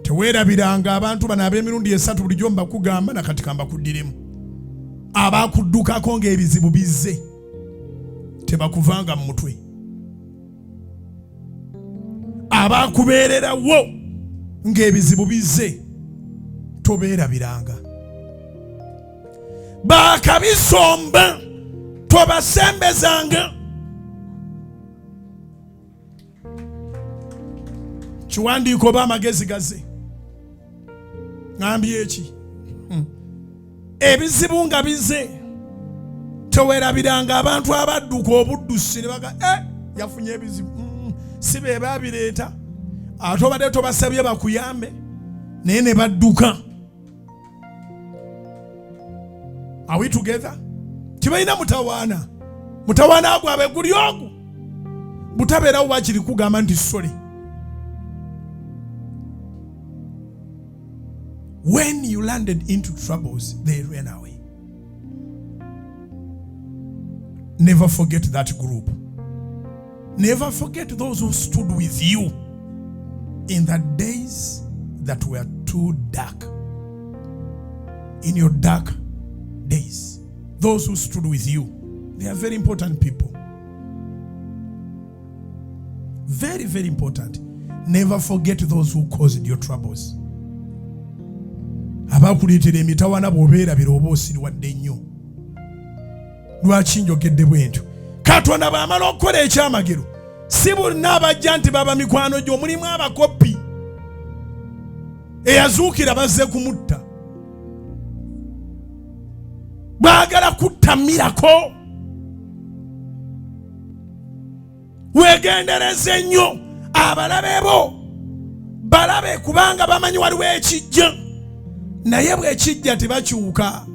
Teweerabiranga abantu bano ab'emirundi esatu bulijjo mbakugamba na kati kambakuddiremu. Abakuddukako ng'ebizibu bizze tebakuvanga mu mutwe. Abakubeererawo ng'ebizibu bizze tobeerabiranga. Bakabisomba tobasembezanga. Kiwandiiko oba amagezi gaze. Ngambye eki. Ebizibu nga bizze toweerabiranga abantu abadduka obuddusi ne baga yafunye ebizibu. Si be babireeta. Ate obadde tobasabye bakuyambe naye ne badduka. Are we together? Tibalina mutawaana. Mutawaana gwabwe guli ogwo. Butabeerawo wakiri kugamba nti sorry. When you landed into troubles, they ran away. Never forget that group. Never forget those who stood with you in the days that were too dark. In your dark days, those who stood with you, they are very important people. Very, very important. Never forget those who caused your troubles. Abakuleetera emitawaana bw'obeerabira oba osiriwadde nnyo. Lwaki njogedde bwentyo? Katonda bw'amala okukola ekyamagero, si bonna abajja nti baba mikwano gyo, mulimu abakoppi eyazuukira bazze kumutta. Baagala kuttamirako. Weegendereze nnyo abalabe bo balabe kubanga bamanyi waliwo ekijja. Naye bw'ekijja tebakyuka.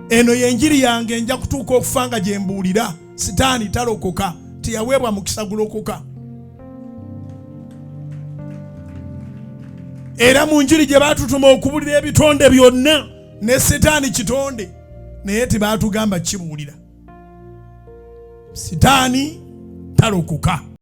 Eno y'enjiri yange nja kutuuka okufa nga gye mbuulira. Sitaani talokoka, teyaweebwa mukisa gulokoka. Era mu njiri gye baatutuma okubuulira ebitonde byonna ne Sitaani kitonde, naye tebaatugamba kibuulira. Sitaani talokoka.